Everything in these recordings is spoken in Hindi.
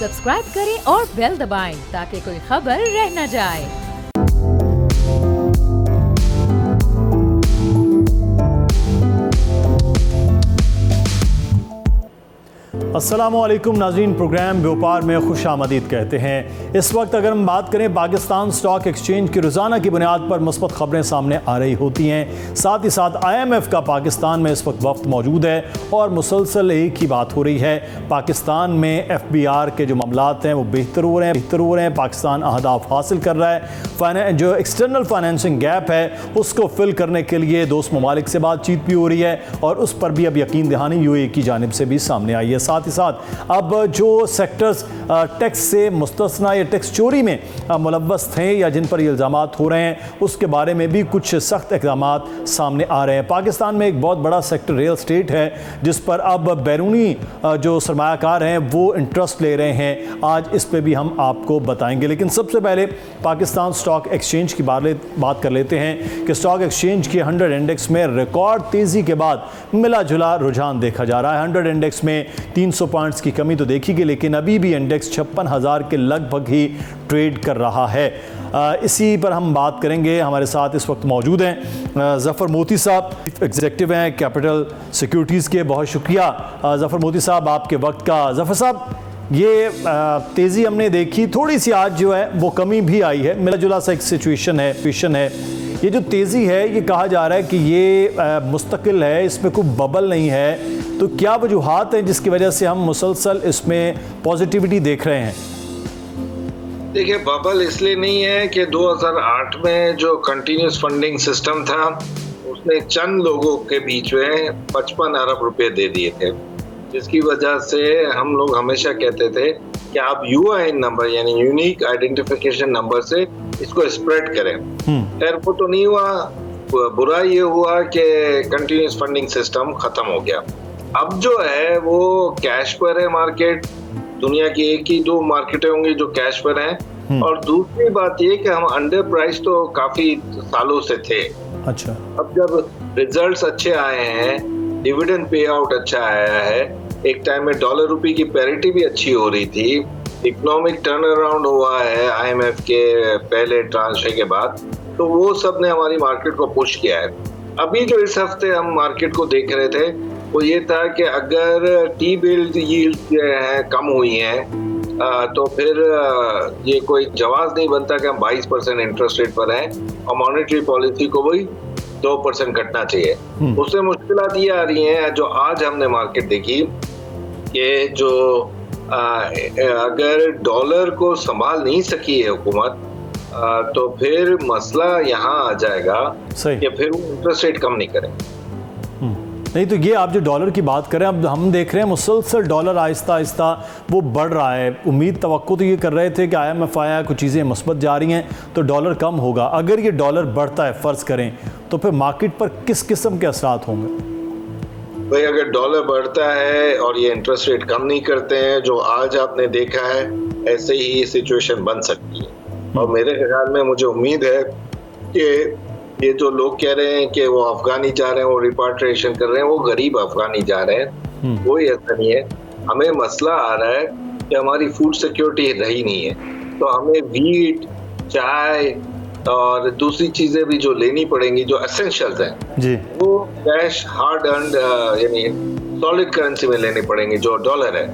सब्सक्राइब करें और बेल दबाएं ताकि कोई खबर रह न जाए। अस्सलामुअलैकुम नाज़रीन, प्रोग्राम व्यापार में खुश आमदीद कहते हैं। इस वक्त अगर हम बात करें पाकिस्तान स्टॉक एक्सचेंज की रोज़ाना की बुनियाद पर मुस्बत खबरें सामने आ रही होती हैं। साथ ही साथ IMF का पाकिस्तान में इस वक्त वफ्द मौजूद है और मुसलसल एक ही बात हो रही है, पाकिस्तान में FBR के जो मामलात हैं वो बेहतर हो रहे हैं। पाकिस्तान अहदाफ हासिल कर रहा है। जो एक्सटर्नल फाइनेंसिंग गैप है उसको फिल करने के लिए दोस्त ममालिक से बातचीत भी हो रही है और उस पर भी अब यकीन दहानी UAE की जानिब से भी सामने आई है। साथ ही साथ अब जो सेक्टर्स टैक्स से मुस्तस्ना या टैक्स चोरी में मुलव्वस थे या जिन पर इल्ज़ामात हो रहे हैं उसके बारे में भी कुछ सख्त इक़दामात सामने आ रहे हैं। पाकिस्तान में एक बहुत बड़ा सेक्टर रियल एस्टेट है जिस पर अब बैरूनी जो सरमायाकार हैं वो इंटरेस्ट ले रहे हैं। आज इस पर भी हम आपको बताएंगे, लेकिन सबसे पहले पाकिस्तान स्टॉक एक्सचेंज की बात कर लेते हैं कि स्टॉक एक्सचेंज के 100 इंडेक्स में रिकॉर्ड तेज़ी के बाद मिला जुला रुझान देखा जा रहा है। 100 इंडेक्स में 300 पॉइंट्स की कमी तो देखी गई, लेकिन अभी भी इंडेक्स 56,000 के लगभग ही ट्रेड कर रहा है। इसी पर हम बात करेंगे। हमारे साथ इस वक्त मौजूद हैं ज़फ़र मोती साहब, एग्जीक्यूटिव हैं कैपिटल सिक्योरिटीज़ के। बहुत शुक्रिया ज़फ़र मोती साहब आपके वक्त का। ज़फ़र साहब, ये तेज़ी हमने देखी, थोड़ी सी आज जो है वो कमी भी आई है, मिला जुला सा एक सिचुएशन है। ये जो तेज़ी है ये कहा जा रहा है कि ये मुस्तकिल है, इसमें कोई बबल नहीं है, तो क्या वजूहात हैं जिसकी वजह से हम मुसलसल इसमें पॉजिटिविटी देख रहे हैं? देखिए, बबल इसलिए नहीं है कि 2008 में जो कंटिन्यूस फंडिंग सिस्टम था उसने चंद लोगों के बीच में 55 अरब रुपए दे दिए थे, जिसकी वजह से हम लोग हमेशा कहते थे कि आप UIN नंबर यानी यूनिक आइडेंटिफिकेशन नंबर से इसको स्प्रेड करें। खैर वो तो नहीं हुआ। बुरा ये हुआ कि कंटिन्यूस फंडिंग सिस्टम खत्म हो गया। अब जो है वो कैश पर है मार्केट। दुनिया की एक ही दो मार्केटें होंगी जो कैश पर हैं। और दूसरी बात ये कि हम अंडर प्राइस तो काफी सालों से थे। अच्छा, अब जब रिजल्ट्स अच्छे आए हैं, डिविडेंड पे आउट अच्छा आया है, एक टाइम में डॉलर रुपए की पैरिटी भी अच्छी हो रही थी, इकोनॉमिक टर्न अराउंड हुआ है IMF के पहले ट्रांशे के बाद, तो वो सब ने हमारी मार्केट को पुश किया है। अभी जो इस हफ्ते हम मार्केट को देख रहे थे वो ये था कि अगर टी बिल यील्ड जो है कम हुई हैं तो फिर ये कोई जवाब नहीं बनता कि हम 22% इंटरेस्ट रेट पर हैं और मॉनेटरी पॉलिसी को वही 2% घटना चाहिए। उससे मुश्किलात ये आ रही हैं जो आज हमने मार्केट देखी कि जो अगर डॉलर को संभाल नहीं सकी है हुकूमत तो फिर मसला यहाँ आ जाएगा कि फिर वो इंटरेस्ट रेट कम नहीं करें। नहीं तो ये आप जो डॉलर की बात करें, अब हम देख रहे हैं मुसलसल डॉलर आहिस्ता आहिस्ता वो बढ़ रहा है। उम्मीद तवक्को तो ये कर रहे थे कि IMF आया, कुछ चीज़ें मुस्बत जा रही हैं तो डॉलर कम होगा। अगर ये डॉलर बढ़ता है फ़र्ज़ करें तो फिर मार्केट पर किस किस्म के असरात होंगे? भाई, अगर डॉलर बढ़ता है और ये इंटरेस्ट रेट कम नहीं करते हैं जो आज आपने देखा है, ऐसे ही सिचुएशन बन सकती है। और मेरे ख्याल में मुझे उम्मीद है कि ये जो लोग कह रहे हैं कि वो अफगानी जा रहे हैं, वो रिपाट्रिएशन कर रहे हैं, वो गरीब अफगानी जा रहे हैं, कोई ऐसा नहीं है। हमें मसला आ रहा है कि हमारी फूड सिक्योरिटी रही नहीं है, तो हमें वीट, चाय और दूसरी चीजें भी जो लेनी पड़ेंगी जो एसेंशियल्स हैं जी, वो कैश हार्ड अर्न्ड यानी सॉलिड करेंसी में लेनी पड़ेंगी जो डॉलर है,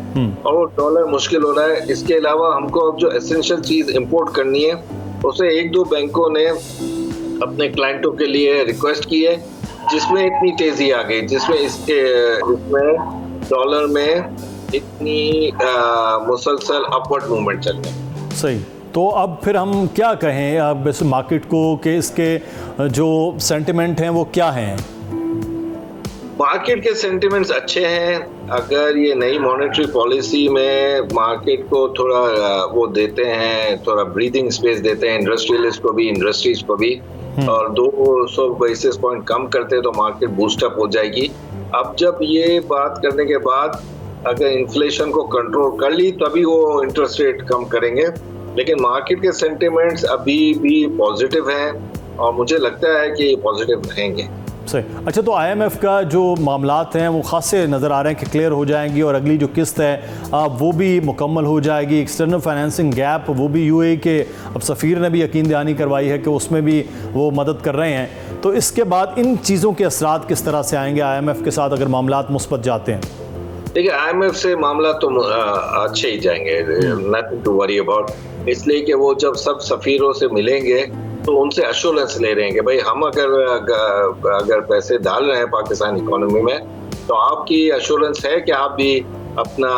और वो डॉलर मुश्किल हो रहा है। इसके अलावा हमको अब जो एसेंशियल चीज इंपोर्ट करनी है उसे एक दो बैंकों ने अपने क्लाइंटों के लिए रिक्वेस्ट की है, जिसमें इतनी तेजी आ गई, जिसमें डॉलर में इतनी मुसलसल अपवर्ड मूवमेंट चल रही। सही, तो अब फिर हम क्या कहें अब इस मार्केट को कि इसके जो सेंटिमेंट हैं वो क्या हैं? मार्केट के सेंटिमेंट्स अच्छे हैं। अगर ये नई मॉनेटरी पॉलिसी में मार्केट को थोड़ा वो देते हैं, थोड़ा ब्रीदिंग स्पेस देते हैं इंडस्ट्रियलिस्ट को भी, इंडस्ट्रीज को भी, और 200 बेसिस पॉइंट कम करते हैं तो मार्केट बूस्टअप हो जाएगी। अब जब ये बात करने के बाद अगर इन्फ्लेशन को कंट्रोल कर ली तभी वो इंटरेस्ट रेट कम करेंगे, लेकिन मार्केट के सेंटिमेंट्स अभी भी पॉजिटिव हैं और मुझे लगता है कि ये पॉजिटिव रहेंगे। सही। अच्छा, तो IMF का जो मामलात हैं वो खासे नज़र आ रहे हैं कि क्लियर हो जाएंगी और अगली जो किस्त है वो भी मुकम्मल हो जाएगी। एक्सटर्नल फाइनेंसिंग गैप वो भी UAE के अब सफ़ीर ने भी यकीन दहानी करवाई है कि उसमें भी वो मदद कर रहे हैं। तो इसके बाद इन चीज़ों के असरात किस तरह से आएंगे IMF के साथ अगर मामलात मुस्बत जाते हैं? देखिए, IMF से मामला तो अच्छे ही जाएंगे, नथिंग टू वरी अबाउट, इसलिए कि वो जब सब सफ़ीरों से मिलेंगे तो उनसे एश्योरेंस ले रहे हैं कि भाई हम अगर पैसे डाल रहे हैं पाकिस्तान इकोनॉमी में तो आपकी एश्योरेंस है कि आप भी अपना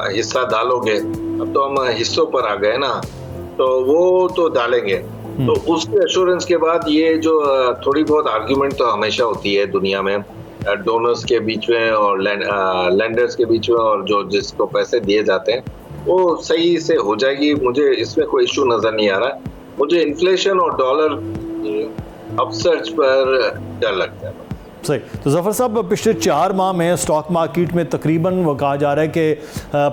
हिस्सा डालोगे। अब तो हम हिस्सों पर आ गए ना, तो वो तो डालेंगे। तो उसके एश्योरेंस के बाद ये जो थोड़ी बहुत आर्ग्यूमेंट तो हमेशा होती है दुनिया में डोनर्स के बीच में और लैंडर्स के बीच में, और जो जिसको पैसे दिए जाते हैं वो सही से हो जाएगी। मुझे इसमें कोई इशू नज़र नहीं आ रहा। मुझे इन्फ्लेशन और डॉलर अपसर्ज पर डर लगता है। सही। तो ज़फ़र साहब, पिछले 4 माह में स्टॉक मार्केट में तकरीबन वो कहा जा रहा है कि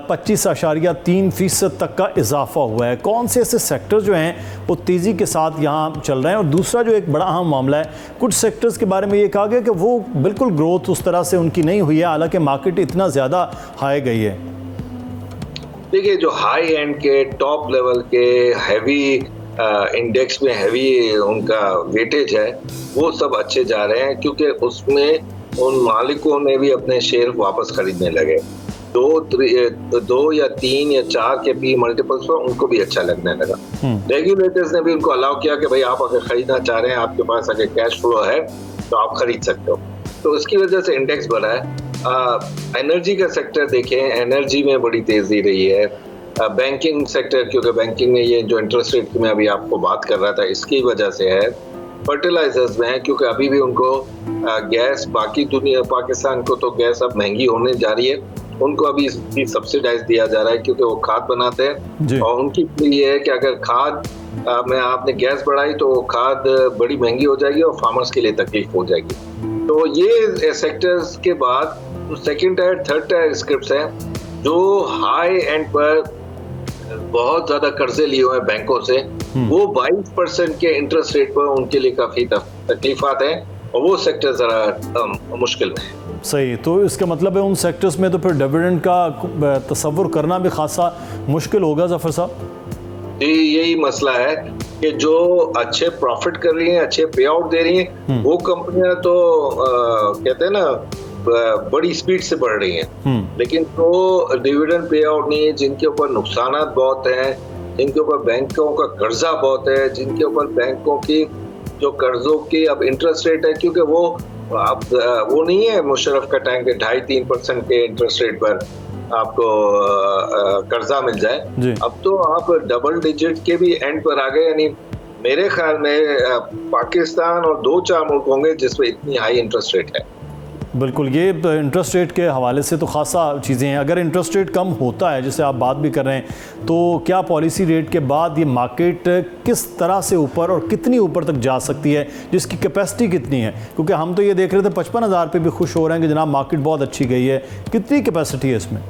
25.3% तक का इजाफा हुआ है। कौन से ऐसे सेक्टर जो हैं वो तेज़ी के साथ यहाँ चल रहे हैं? और दूसरा जो एक बड़ा अहम मामला है, कुछ सेक्टर्स के बारे में ये कहा गया कि वो बिल्कुल ग्रोथ उस तरह से उनकी नहीं हुई है, हालांकि मार्केट इतना ज़्यादा हाई गई है। देखिए, जो हाई एंड के टॉप लेवल के हैवी इंडेक्स में हैवी उनका वेटेज है वो सब अच्छे जा रहे हैं, क्योंकि उसमें उन मालिकों ने भी अपने शेयर वापस खरीदने लगे। 2 या 3 या 4 के पी मल्टीपल्स पर उनको भी अच्छा लगने लगा। रेगुलेटर्स ने भी उनको अलाउ किया कि भाई आप अगर खरीदना चाह रहे हैं, आपके पास अगर कैश फ्लो है तो आप खरीद सकते हो। तो उसकी वजह से इंडेक्स बढ़ा है। एनर्जी का सेक्टर देखें, एनर्जी में बड़ी तेजी रही है। बैंकिंग सेक्टर, क्योंकि बैंकिंग में ये जो इंटरेस्ट रेट की मैं अभी आपको बात कर रहा था इसकी वजह से है। फर्टिलाइजर्स में है, क्योंकि अभी भी उनको गैस, बाकी दुनिया, पाकिस्तान को तो गैस अब महंगी होने जा रही है, उनको अभी सब्सिडाइज दिया जा रहा है क्योंकि वो खाद बनाते हैं। और उनकी ये है कि अगर खाद में आपने गैस बढ़ाई तो खाद बड़ी महंगी हो जाएगी और फार्मर्स के लिए तकलीफ हो जाएगी। तो ये सेक्टर्स के बाद तो second tyre, third tier scripts हैं जो हाई एंड पर बहुत ज्यादा कर्जे लिए हुए हैं बैंकों से, वो 22% के इंटरेस्ट रेट पर उनके लिए काफी तकलीफात हैं और वो सेक्टर जरा मुश्किल में है। सही। तो इसका मतलब है उन सेक्टर्स में तो फिर डिविडेंड का तसव्वुर करना भी खासा मुश्किल होगा ज़फ़र साहब। जी, यही मसला है कि जो अच्छे प्रॉफिट कर रही हैं, अच्छे पे आउट दे रही हैं, वो कंपनियां तो कहते हैं ना बड़ी स्पीड से बढ़ रही हैं, लेकिन तो डिविडेंड पे आउट नहीं है, जिनके ऊपर नुकसानात बहुत हैं, जिनके ऊपर बैंकों का कर्जा बहुत है, जिनके ऊपर बैंकों की जो कर्जों की अब इंटरेस्ट रेट है, क्योंकि वो अब वो नहीं है मुशर्रफ का टाइम के 2.5-3% के इंटरेस्ट रेट पर आपको कर्जा मिल जाए। अब तो आप डबल डिजिट के भी एंड पर आ गए। यानी मेरे ख्याल में पाकिस्तान और 2-4 मुल्क होंगे जिसमें इतनी हाई इंटरेस्ट रेट है। बिल्कुल, ये इंटरेस्ट रेट के हवाले से तो खासा चीज़ें हैं। अगर इंटरेस्ट रेट कम होता है, जैसे आप बात भी कर रहे हैं, तो क्या पॉलिसी रेट के बाद ये मार्केट किस तरह से ऊपर और कितनी ऊपर तक जा सकती है, जिसकी कैपेसिटी कितनी है? क्योंकि हम तो ये देख रहे थे 55,000 पे भी खुश हो रहे हैं कि जनाब मार्केट बहुत अच्छी गई है। कितनी कैपेसिटी है इसमें?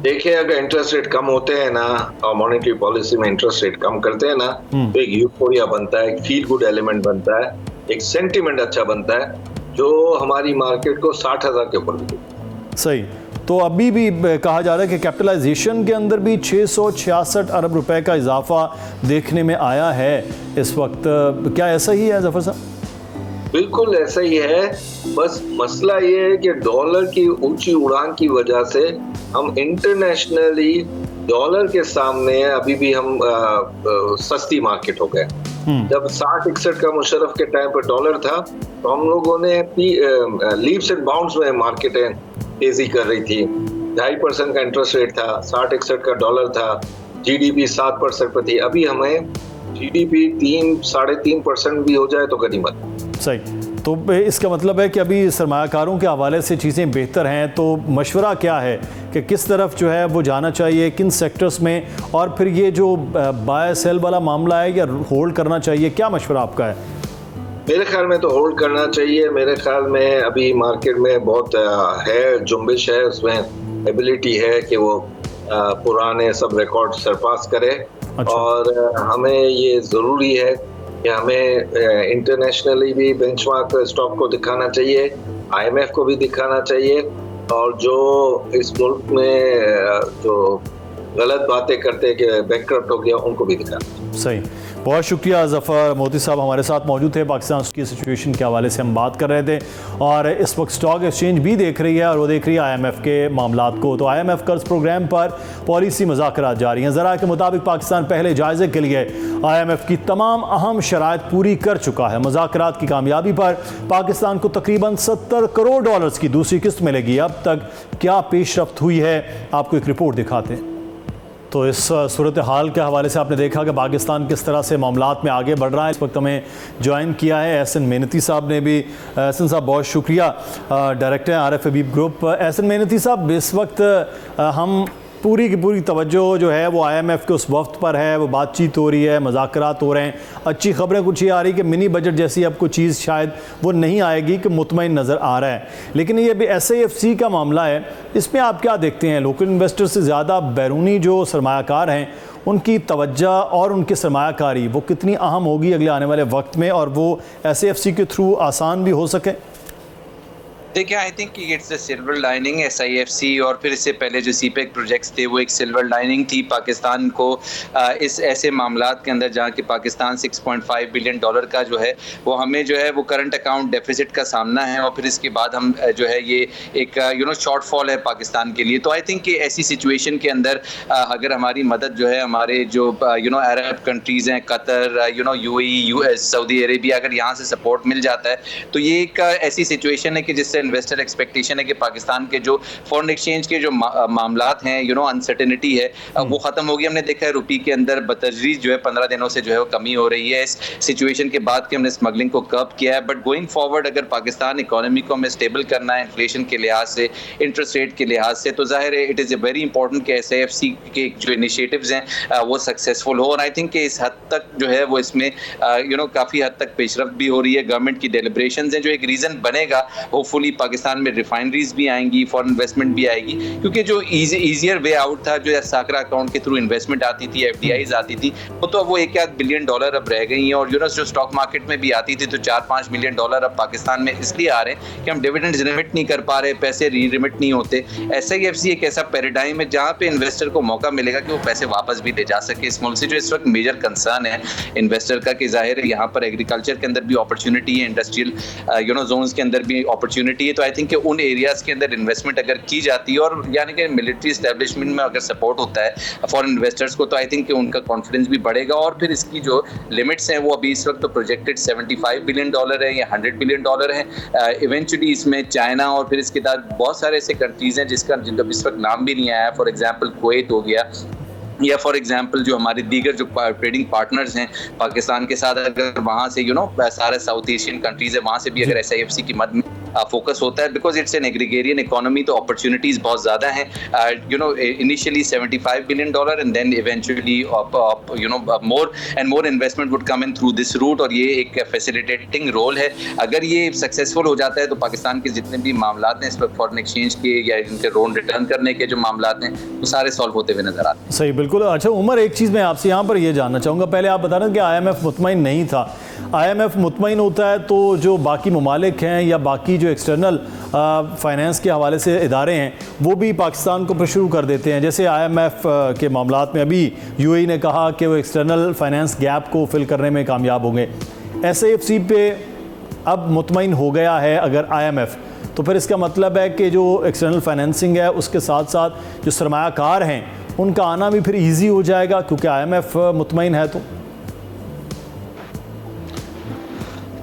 देखिए, अगर इंटरेस्ट रेट कम होते हैं ना और मॉनेटरी पॉलिसी में इंटरेस्ट रेट कम करते हैं ना, तो एक यूफोरिया बनता है, एक फील गुड एलिमेंट बनता है, एक सेंटिमेंट अच्छा बनता है जो हमारी मार्केट को 60,000 के ऊपर भी। सही। तो अभी भी कहा जा रहा है कि कैपिटलाइजेशन के अंदर भी 666 अरब रुपए का इजाफा देखने में आया है इस वक्त। क्या ऐसा ही है ज़फ़र साहब? बिल्कुल ऐसा ही है। बस मसला ये है कि डॉलर की ऊंची उड़ान की वजह से हम इंटरनेशनली डॉलर के सामने अभी भी हम सस्ती मार्केट हो गए। जब 60-61 का मुशर्रफ के टाइम पर डॉलर था तो हम लोगों ने लीप्स एंड बाउंड्स में मार्केटें तेजी कर रही थी। 2.5% का इंटरेस्ट रेट था, 60-61 का डॉलर था, जीडीपी 7% पर थी। अभी हमें जीडीपी 3-3.5% भी हो जाए तो गनीमत। सही। तो इसका मतलब है कि अभी सरमायाकारों के हवाले से चीज़ें बेहतर हैं। तो मशवरा क्या है कि किस तरफ जो है वो जाना चाहिए, किन सेक्टर्स में, और फिर ये जो बाय सेल वाला मामला है या होल्ड करना चाहिए, क्या मशवरा आपका है? मेरे ख्याल में तो होल्ड करना चाहिए। मेरे ख्याल में अभी मार्केट में बहुत है जुम्बिश है, उसमें एबिलिटी है कि वो पुराने सब रिकॉर्ड सरपास करे। अच्छा। और हमें ये ज़रूरी है कि हमें इंटरनेशनली भी बेंचमार्क स्टॉक को दिखाना चाहिए, IMF को भी दिखाना चाहिए, और जो इस मुल्क में जो गलत बातें करते हैं कि बैंकक्रप्ट हो गया, उनको भी दिखाना चाहिए। सही, बहुत शुक्रिया ज़फ़र मोदी साहब हमारे साथ मौजूद थे। पाकिस्तान की सिचुएशन के हवाले से हम बात कर रहे थे, और इस वक्त स्टॉक एक्सचेंज भी देख रही है, और वो देख रही है IMF के मामलात को। तो IMF कर्ज प्रोग्राम पर पॉलिसी मुज़ाकरात जारी हैं। ज़रा के मुताबिक पाकिस्तान पहले जायज़े के लिए IMF की तमाम अहम शराइत पूरी कर चुका है। मुज़ाकरात की कामयाबी पर पाकिस्तान को तकरीबन $70 करोड़ की दूसरी किस्त मिलेगी। अब तक क्या पेशरफ्त हुई है, आपको एक रिपोर्ट दिखाते हैं। तो इस सूरत हाल के हवाले से आपने देखा कि पाकिस्तान किस तरह से मामलात में आगे बढ़ रहा है। इस वक्त हमें ज्वाइन किया है एहसन मेहनती साहब ने भी। एहसन साहब बहुत शुक्रिया, डायरेक्टर हैं RF हबीब ग्रुप। एहसन मेहनती साहब, इस वक्त हम पूरी की पूरी तवज्जो जो है वो IMF के उस वक्त पर है, वो बातचीत हो रही है, मुज़ाकरात हो रहे हैं। अच्छी खबरें कुछ ये आ रही कि मिनी बजट जैसी अब कोई चीज़ शायद वो नहीं आएगी, कि मुतमईन नज़र आ रहा है। लेकिन ये भी SAFC का मामला है, इसमें आप क्या देखते हैं? लोकल इन्वेस्टर से ज़्यादा बैरूनी जो सरमायाकार हैं, उनकी तवज्जो और उनकी सरमायाकारी वो कितनी अहम होगी अगले आने वाले वक्त में, और वो SAFC के थ्रू आसान भी हो सके? देखिए, I think it's the silver lining. SIFC और फिर इससे पहले जो CPEC प्रोजेक्ट्स थे वो एक सिल्वर लाइनिंग थी पाकिस्तान को इस ऐसे मामलात के अंदर, जहाँ कि पाकिस्तान $6.5 बिलियन का जो है वो हमें जो है वो करंट अकाउंट डेफिसिट का सामना है, और फिर इसके बाद हम जो है ये एक शॉर्टफॉल है पाकिस्तान के लिए। तो आई थिंक कि ऐसी सिचुएशन के अंदर अगर हमारी मदद जो है हमारे जो अरब कंट्रीज़ हैं, Qatar, UAE, US, Saudi Arabia, अगर यहाँ से सपोर्ट मिल जाता है तो ये एक ऐसी सिचुएशन है कि जिससे इन्वेस्टर एक्सपेक्टेशन है कि पाकिस्तान के जो फॉरेन एक्सचेंज के जो मामलात हैं, अनसर्टेनिटी है, वो खत्म होगी। हमने देखा है रुपये के अंदर बतदरीज जो है 15 दिनों से जो है वो कमी हो रही है इस सिचुएशन के बाद कि हमने स्मगलिंग को कर्ब किया है। बट गोइंग फॉरवर्ड अगर पाकिस्तान इकोनॉमी को हमें स्टेबल करना है इन्फ्लेशन के लिहाज से, इंटरेस्ट रेट के लिहाज से, तो जाहिर है it is a very important कि SAFC के जो इनिशिएटिव्स हैं वो सक्सेसफुल हो। और आई थिंक कि इस हद तक जो है वो इसमें काफ़ी हद तक पेशरफ्त भी हो रही है। गवर्नमेंट की डेलिब्रेशंस हैं जो एक रीज़न बनेगा होपफुली पाकिस्तान में रिफाइनरीज भी आएंगी, फॉरेन इन्वेस्टमेंट भी आएगी, क्योंकि जो ईजियर वे आउट था, जो साकरा अकाउंट के थ्रू इन्वेस्टमेंट आती थी, FDIs आती थी, वो तो वो $1 बिलियन अब रह गई हैं। और जो स्टॉक मार्केट में भी आती थी तो $4-5 मिलियन अब पाकिस्तान में इसलिए आ रहे हैं कि हम डिविडेंड रिमिट नहीं कर पा रहे, पैसे रिमिट नहीं होते। SIFC एक ऐसा पैराडाइम है जहाँ पे इन्वेस्टर को मौका मिलेगा कि वो पैसे वापस भी ले जा सके इस मुल्क से, जो इस वक्त मेजर कंसर्न है इन्वेस्टर का, कि जाहिर है यहाँ पर एग्रीकल्चर के अंदर भी अपॉर्चुनिटी है, इंडस्ट्रियल जोन्स के अंदर भी अपॉर्चुनिटी है। तो आई थिंक कि उन एरियाज के अंदर इन्वेस्टमेंट अगर की जाती है, और यानी कि मिलिट्री एस्टेब्लिशमेंट में अगर सपोर्ट होता है फॉरेन इन्वेस्टर्स को, तो आई थिंक कि उनका कॉन्फिडेंस भी बढ़ेगा। और फिर इसकी जो लिमिट्स हैं वो अभी इस वक्त तो प्रोजेक्टेड $75 बिलियन है या $100 बिलियन है। इवेंचुअली इसमें चाइना और फिर इसके बाद बहुत सारे ऐसे कंट्रीज हैं जिनका इस वक्त नाम भी नहीं आया। फॉर एग्जाम्पल कुवैत हो गया, या फॉर एग्जांपल जो हमारे दीगर जो ट्रेडिंग पार्टनर्स हैं पाकिस्तान के साथ, अगर वहाँ से सारे साउथ एशियन कंट्रीज है, वहाँ से भी अगर SIFC की मदद में फोकस होता है, because it's an agrarian economy, तो अपॉर्चुनिटीज बहुत ज़्यादा हैं। Initially $75 billion and then eventually more and more investment would come in through this route, और ये एक फैसिलिटेटिंग रोल है। अगर ये सक्सेसफुल हो जाता है तो पाकिस्तान के जितने भी मामलात हैं इस वक्त फॉरेन एक्सचेंज के या इनके लोन रिटर्न करने के जो मामलात हैं वो सारे सॉल्व होते हुए नजर आते हैं। सही, बिल्कुल। अच्छा उमर, एक चीज़ मैं आपसे यहाँ पर ये जानना चाहूँगा, पहले आप बता रहे हैं कि IMF मुतमईन नहीं था। IMF मुतमईन होता है तो जो बाकी ममालिक हैं या बाकी जो एक्सटर्नल फाइनेंस के हवाले से इदारे हैं वो भी पाकिस्तान को शुरू कर देते हैं। जैसे IMF के मामलात में अभी UAE ने कहा कि वो एक्सटर्नल फाइनेंस गैप को फिल करने में कामयाब होंगे। SAFC पे अब मुतमईन हो गया है अगर IMF, तो फिर इसका मतलब है कि जो एक्सटर्नल फाइनेंसिंग है उसके साथ साथ जो सरमायाकार हैं उनका आना भी फिर ईजी हो जाएगा क्योंकि IMF मुतमईन है। तो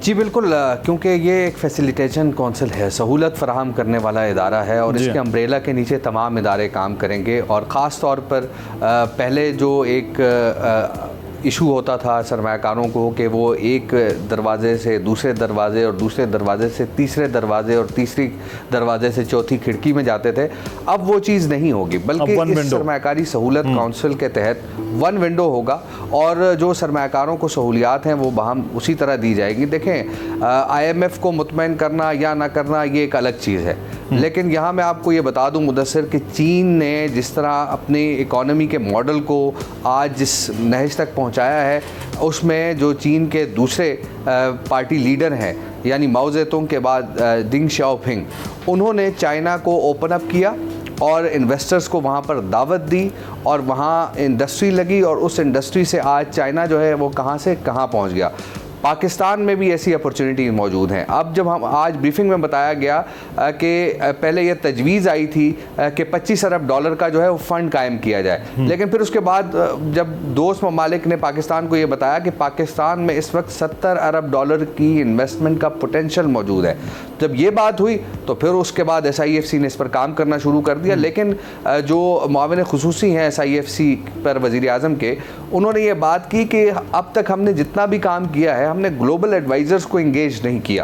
जी बिल्कुल, क्योंकि ये एक फैसिलिटेशन काउंसिल है, सहूलत फराहम करने वाला इदारा है, और इसके अम्ब्रेला के नीचे तमाम इदारे काम करेंगे। और ख़ास तौर पर पहले जो एक इशू होता था सरमायाकारों को कि वो एक दरवाज़े से दूसरे दरवाज़े और दूसरे दरवाज़े से तीसरे दरवाज़े और तीसरी दरवाज़े से चौथी खिड़की में जाते थे, अब वो चीज़ नहीं होगी, बल्कि इस सरमायाकारी सहूलत काउंसिल के तहत वन विंडो होगा, और जो सरमायाकारों को सहूलियात हैं वो बहम उसी तरह दी जाएगी। देखें, IMF को मुतमईन करना या ना करना ये एक अलग चीज़ है, लेकिन यहाँ मैं आपको ये बता दूं मुदस्सिर कि चीन ने जिस तरह अपनी इकोनॉमी के मॉडल को आज जिस नहज तक पहुँचाया है, उसमें जो चीन के दूसरे पार्टी लीडर हैं यानी माओ ज़ेतुंग के बाद डिंग शाओपिंग, उन्होंने चाइना को ओपन अप किया और इन्वेस्टर्स को वहाँ पर दावत दी और वहाँ इंडस्ट्री लगी और उस इंडस्ट्री से आज चाइना जो है वो कहाँ से कहाँ पहुँच गया। पाकिस्तान में भी ऐसी अपॉर्चुनिटी मौजूद हैं। अब जब हम आज ब्रीफिंग में बताया गया कि पहले ये तजवीज़ आई थी कि 25 अरब डॉलर का जो है वो फ़ंड कायम किया जाए, लेकिन फिर उसके बाद जब दोस्त ममालिक ने पाकिस्तान को ये बताया कि पाकिस्तान में इस वक्त 70 अरब डॉलर की इन्वेस्टमेंट का पोटेंशल मौजूद है, जब ये बात हुई तो फिर उसके बाद SIFC ने इस पर काम करना शुरू कर दिया। लेकिन जो मुआविन खुसूसी हैं SIFC पर वज़ीर आज़म के, उन्होंने ये बात की कि अब तक हमने जितना भी काम किया है हमने ग्लोबल एडवाइज़र्स को इंगेज नहीं किया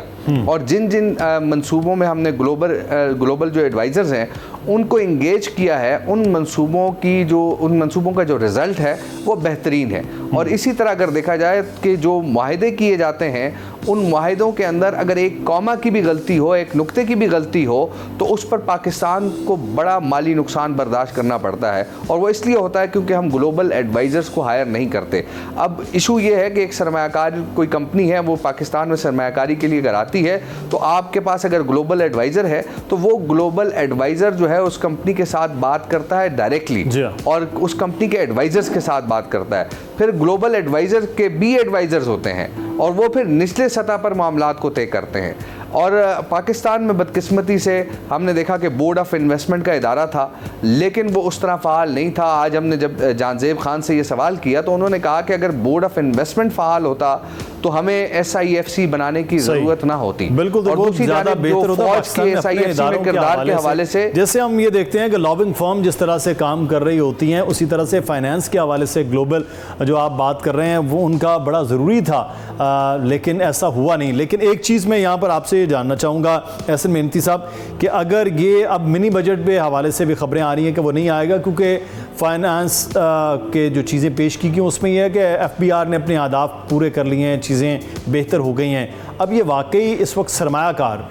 और जिन जिन मंसूबों में हमने ग्लोबल जो एडवाइज़र्स हैं उनको इंगेज किया है, उन मंसूबों का जो रिज़ल्ट है वो बेहतरीन है। और इसी तरह अगर देखा जाए कि जो मुआहदे किए जाते हैं उन मुआहदों के अंदर अगर एक कॉमा की भी गलती हो, एक नुक्ते की भी गलती हो, तो उस पर पाकिस्तान को बड़ा माली नुकसान बर्दाश्त करना पड़ता है। और वो इसलिए होता है क्योंकि हम ग्लोबल एडवाइज़र्स को हायर नहीं करते। अब इशू ये है कि एक सरमायाकार कोई कंपनी है वो पाकिस्तान में सरमायाकारी के लिए अगर आती है तो आपके पास अगर ग्लोबल एडवाइज़र है तो वो ग्लोबल एडवाइज़र जो है उस कंपनी के साथ बात करता है डायरेक्टली और उस कंपनी के एडवाइज़र्स के साथ बात करता है। फिर ग्लोबल एडवाइज़र के भी एडवाइज़र्स होते हैं और वो फिर निचले सतह पर मामलात को तय करते हैं। और पाकिस्तान में बदकिस्मती से हमने देखा कि बोर्ड ऑफ इन्वेस्टमेंट का इदारा था, लेकिन वो उस तरह फ़ाल नहीं था। आज हमने जब जानज़ेब खान से ये सवाल किया तो उन्होंने कहा कि अगर बोर्ड ऑफ इन्वेस्टमेंट फ़ाल होता तो हमें SIFC बनाने की ज़रूरत ना होती। बिल्कुल, और दूसरी ज़्यादा बेहतर होता पाकिस्तान में SIFC में किरदार के हवाले से, जैसे हम ये देखते हैं कि लॉबिंग फर्म जिस तरह से काम कर रही होती हैं, उसी तरह से फाइनेंस के हवाले से ग्लोबल जो आप बात कर रहे हैं वो उनका बड़ा ज़रूरी था, लेकिन ऐसा हुआ नहीं। लेकिन एक चीज़ मैं यहाँ पर आपसे ये जानना चाहूँगा एहसन मेहनती साहब कि अगर ये अब मिनी बजट के हवाले से भी खबरें आ रही हैं कि वो नहीं आएगा क्योंकि फाइनेंस के जो चीज़ें पेश की गई उसमें यह है कि FBR ने अपने अहदाफ पूरे कर लिए हैं, चीज़ें बेहतर हो गई हैं। अब ये वाकई इस वक्त सरमायाकार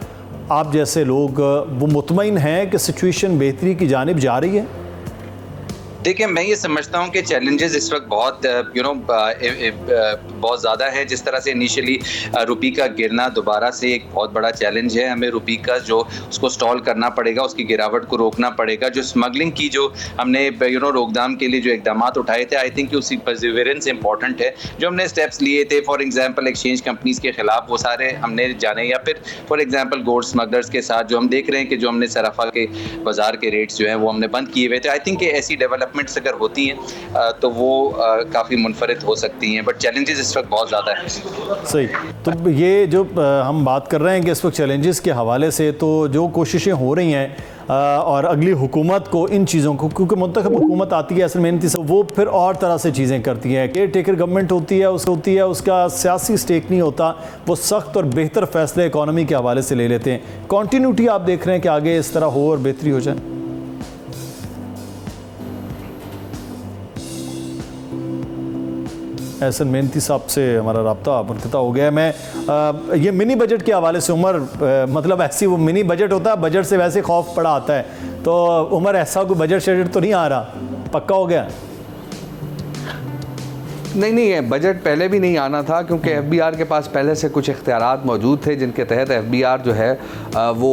आप जैसे लोग वो मुतमईन हैं कि सिचुएशन बेहतरी की जानिब जा रही है? देखिए, मैं ये समझता हूँ कि चैलेंजेस इस वक्त बहुत बहुत ज़्यादा है। जिस तरह से इनिशियली रुपये का गिरना दोबारा से एक बहुत बड़ा चैलेंज है। हमें रुपये का जो उसको स्टॉल करना पड़ेगा, उसकी गिरावट को रोकना पड़ेगा। जो स्मगलिंग की जो हमने रोकथाम के लिए जो इकदाम उठाए थे, आई थिंक उसकी परसिवरेंस इंपॉर्टेंट है। जो हमने स्टेप्स लिए थे, फॉर एग्जांपल एक्सचेंज कंपनीज के खिलाफ, वो सारे हमने जाने, या फिर फॉर एग्जांपल गोल्ड स्मगलर्स के साथ जो हम देख रहे हैं कि जो हमने सराफा के बाजार के रेट्स जो हैं वो हमने बंद किए हुए थे। आई थिंक ऐसी डेवलपमेंट्स अगर होती हैं तो वो काफ़ी मुनफरिद हो सकती हैं, बट चैलेंजेस इस वक्त बहुत ज़्यादा है। सही, तो ये जो हम बात कर रहे हैं कि इस वक्त चैलेंजेस के हवाले से, तो जो कोशिशें हो रही हैं और अगली हुकूमत को इन चीज़ों को, क्योंकि मुंतखब हुकूमत आती है असल मेहनती से, वो फिर और तरह से चीज़ें करती है। केयर टेकर गवर्नमेंट होती है, उसका सियासी स्टेक नहीं होता, वो सख्त और बेहतर फैसले इकॉनमी के हवाले से ले लेते हैं। कॉन्टीन्यूटी आप देख रहे हैं कि आगे इस तरह हो और बेहतरी हो जाए? एहसन मेहनती साहब से हमारा रब्ता मुनक़ता हो गया। मैं ये मिनी बजट के हवाले से उमर, मतलब ऐसी वो मिनी बजट होता है, बजट से वैसे खौफ पड़ा आता है, तो उमर ऐसा कोई बजट शजट तो नहीं आ रहा, पक्का हो गया? नहीं है, बजट पहले भी नहीं आना था क्योंकि FBR के पास पहले से कुछ इख्तियारात मौजूद थे जिनके तहत FBR जो है वो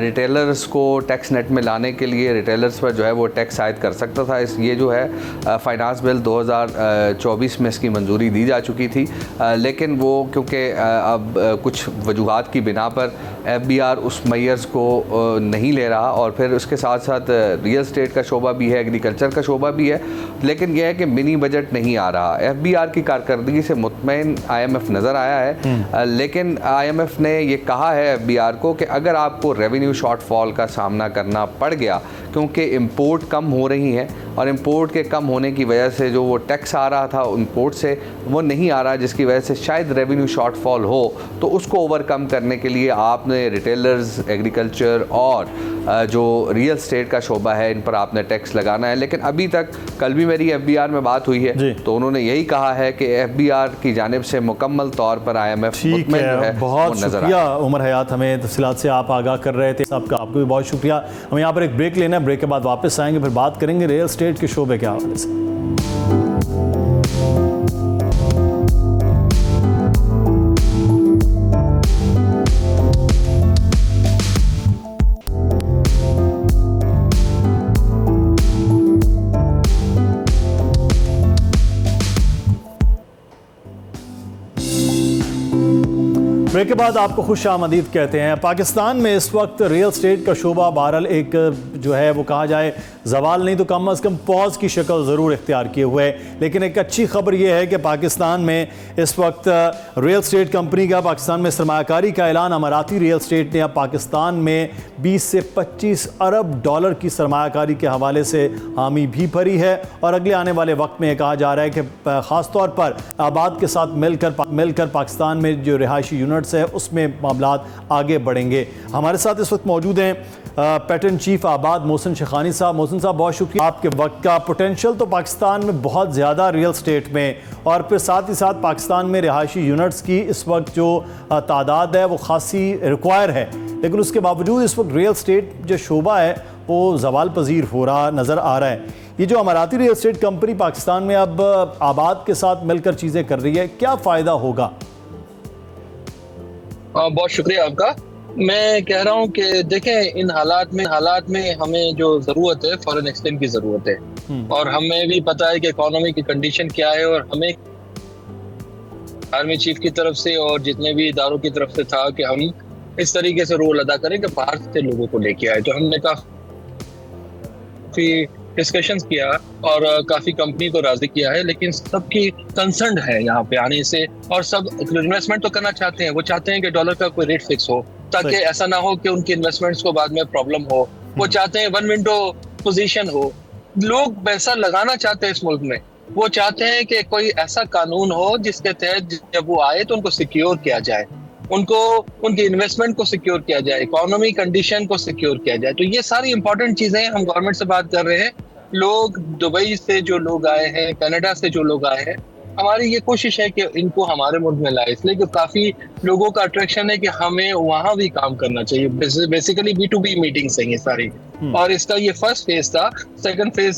रिटेलर्स को टैक्स नेट में लाने के लिए रिटेलर्स पर जो है वो टैक्स आयद कर सकता था। ये जो है फाइनेंस बिल 2024 में इसकी मंजूरी दी जा चुकी थी, लेकिन वो क्योंकि अब कुछ वजूहात की बिना पर FBR उस मैयर्स को नहीं ले रहा, और फिर उसके साथ साथ रियल स्टेट का शोबा भी है, एग्रीकल्चर का शोबा भी है, लेकिन यह है कि मिनी बजट नहीं आ रहा। FBR की कारकर्दगी से मुतमईन IMF नज़र आया है, लेकिन IMF ने ये कहा है FBR को कि अगर आपको रेवेन्यू शॉर्टफॉल का सामना करना पड़ गया, क्योंकि इंपोर्ट कम हो रही हैं और इंपोर्ट के कम होने की वजह से जो वो टैक्स आ रहा था इंपोर्ट से वो नहीं आ रहा, जिसकी वजह से शायद रेवेन्यू शॉर्टफॉल हो। तो उसको ओवरकम करने के लिए आपने रिटेलर्स, एग्रीकल्चर और जो रियल स्टेट का शोबा है इन पर आपने टैक्स लगाना है। लेकिन अभी तक, कल भी मेरी FBR में बात हुई है तो उन्होंने यही कहा है कि FBR की जानिब से मुकम्मल तौर पर IMF ठीक है। बहुत शुक्रिया उमर हयात, हमें तफसीलात से आप आगाह कर रहे थे। आपका आपको भी बहुत शुक्रिया। हम यहाँ पर एक ब्रेक लेना है, ब्रेक के बाद वापस आएंगे, फिर बात करेंगे रियल स्टेट के शोबे के हवाले से। ब्रेक के बाद आपको खुश आमदीद कहते हैं। पाकिस्तान में इस वक्त रियल स्टेट का शोबा बहरहाल एक जो है वो कहा जाए जवाल नहीं तो कम अज़ कम पॉज की शक्ल ज़रूर इख्तियार किए हुए है। लेकिन एक अच्छी खबर यह है कि पाकिस्तान में इस वक्त रियल स्टेट कंपनी का पाकिस्तान में सरमायाकारी का ऐलान अमाराती रियल स्टेट ने अब पाकिस्तान में 20 से 25 अरब डॉलर की सरमायाकारी के हवाले से हामी भी भरी है। और अगले आने वाले वक्त में कहा जा रहा है कि ख़ास तौर पर आबाद के साथ मिलकर पाकिस्तान में जो रिहायशी यूनिट्स है उसमें मामलात आगे बढ़ेंगे। हमारे साथ इस वक्त मौजूद हैं पैटर्न चीफ आबाद मोहसिन शेखानी साहब। मोहसिन साहब, बहुत शुक्रिया आपके वक्त का। पोटेंशियल तो पाकिस्तान में बहुत ज़्यादा रियल स्टेट में, और फिर साथ ही साथ पाकिस्तान में रिहायशी यूनिट्स की इस वक्त जो तादाद है वो खासी रिक्वायर है, लेकिन उसके बावजूद इस वक्त रियल स्टेट जो शोबा है वो ज़वाल पजीर हो रहा नज़र आ रहा है। ये जो अमाराती रियल स्टेट कंपनी पाकिस्तान में अब आबाद के साथ मिलकर चीज़ें कर रही है, क्या फ़ायदा होगा? बहुत शुक्रिया आपका। मैं कह रहा हूँ कि देखें, इन हालात में हमें जो ज़रूरत है फॉरेन एक्सचेंज की ज़रूरत है, और हमें भी पता है कि इकोनॉमी की कंडीशन क्या है। और हमें आर्मी चीफ की तरफ से और जितने भी इदारों की तरफ से था कि हम इस तरीके से रोल अदा करें कि बाहर से लोगों को लेके आए। तो हमने काफ़ी डिस्कशंस किया और काफ़ी कंपनी को राज़ी किया है, लेकिन सबकी कंसर्न है यहाँ पे आने से, और सब इन्वेस्टमेंट तो करना चाहते हैं। वो चाहते हैं कि डॉलर का कोई रेट फिक्स हो ताकि ऐसा ना हो कि उनकी इन्वेस्टमेंट्स को बाद में प्रॉब्लम हो। वो चाहते हैं वन विंडो पोजीशन हो। लोग पैसा लगाना चाहते हैं इस मुल्क में। वो चाहते हैं कि कोई ऐसा कानून हो जिसके तहत जब वो आए तो उनको सिक्योर किया जाए, उनको उनकी इन्वेस्टमेंट को सिक्योर किया जाए, इकोनॉमी कंडीशन को सिक्योर किया जाए। तो ये सारी इंपॉर्टेंट चीजें हैं। हम गवर्नमेंट से बात कर रहे हैं। लोग दुबई से जो लोग आए हैं, कनाडा से जो लोग आए हैं, हमारी ये कोशिश है कि इनको हमारे मुल्क में लाए, इसलिए कि काफी लोगों का अट्रैक्शन है कि हमें वहां भी काम करना चाहिए। बेसिकली B2B मीटिंग्स हैं ये सारी, और इसका ये फर्स्ट फेज था। सेकंड फेज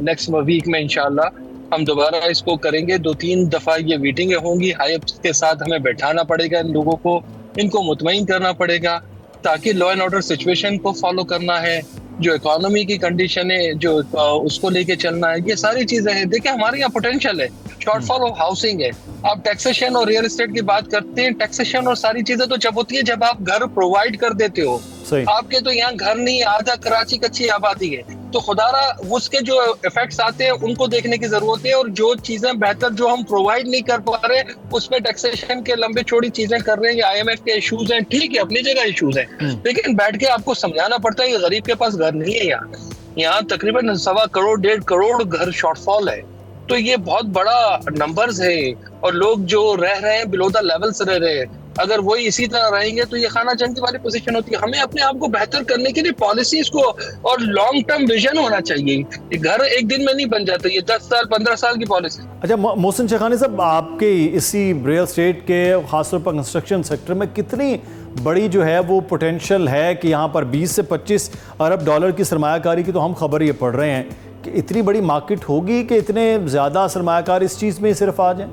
नेक्स्ट वीक में इंशाल्लाह हम दोबारा इसको करेंगे। 2-3 दफा ये मीटिंगें होंगी। हाईअप्स के साथ हमें बैठाना पड़ेगा इन लोगों को, इनको मुतमईन करना पड़ेगा ताकि लॉ एंड ऑर्डर सिचुएशन को फॉलो करना है, जो इकोनॉमी की कंडीशन है जो उसको लेके चलना है। ये सारी चीजें हैं। देखिए, हमारे यहाँ पोटेंशियल है, शॉर्टफॉल ऑफ हाउसिंग है। आप टैक्सेशन और रियल एस्टेट की बात करते हैं। टैक्सेशन और सारी चीजें तो जब होती है जब आप घर प्रोवाइड कर देते हो। आपके तो यहाँ घर नहीं, आधा कराची कच्ची आबादी है, तो खुदारा उसके जो इफेक्ट्स आते हैं उनको देखने की जरूरत है। और जो चीजें बेहतर जो हम प्रोवाइड नहीं कर पा रहे, उसमें टैक्सेशन के लंबे चौड़ी चीजें कर रहे हैं। IMF के इश्यूज हैं, ठीक है, अपनी जगह इश्यूज हैं, लेकिन बैठ के आपको समझाना पड़ता है कि गरीब के पास घर नहीं है। यहाँ तकरीबन 1.25 करोड़ 1.5 करोड़ घर शॉर्टफॉल है। तो ये बहुत बड़ा नंबर्स है, और लोग जो रह रहे हैं बिलो द लेवल्स रह रहे हैं। अगर वही इसी तरह रहेंगे तो ये खाना जंगी वाली पोजीशन होती है। हमें अपने आप को बेहतर करने के लिए पॉलिसीज को और लॉन्ग टर्म विजन होना चाहिए। घर एक दिन में नहीं बन जाता, ये 10 साल 15 साल की पॉलिसी। अच्छा मोहसिन शेखानी साहब, आपके इसी रियल एस्टेट के खासतौर पर कंस्ट्रक्शन सेक्टर में कितनी बड़ी जो है वो पोटेंशियल है कि यहाँ पर 20 से 25 अरब डॉलर की सरमायाकारी की तो हम खबर ये पढ़ रहे हैं कि इतनी बड़ी मार्केट होगी कि इतने ज़्यादा सरमायाकार इस चीज़ में सिर्फ आ जाए?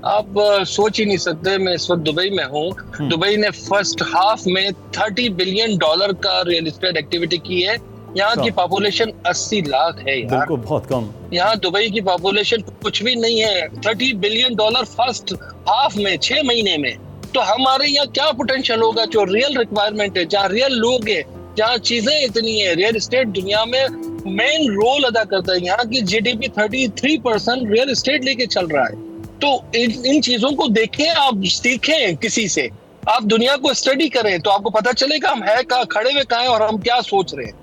आप सोच ही नहीं सकते। मैं इस वक्त दुबई में हूँ। दुबई ने फर्स्ट हाफ में 30 बिलियन डॉलर का रियल एस्टेट एक्टिविटी की है। यहाँ की पॉपुलेशन 80 लाख है यार, बिल्कुल बहुत कम। यहाँ दुबई की पॉपुलेशन कुछ भी नहीं है। 30 बिलियन डॉलर फर्स्ट हाफ में, 6 महीने में। तो हमारे यहाँ क्या पोटेंशियल होगा? जो रियल रिक्वायरमेंट है, जहाँ रियल लोग है, जहाँ चीजें इतनी है। रियल एस्टेट दुनिया में मेन रोल अदा करता है। यहाँ की GDP 33% रियल एस्टेट लेके चल रहा है। तो इन चीजों को देखें, आप सीखें किसी से आप दुनिया को स्टडी करें तो आपको पता चलेगा हम है कहाँ, खड़े हुए कहाँ हैं और हम क्या सोच रहे हैं।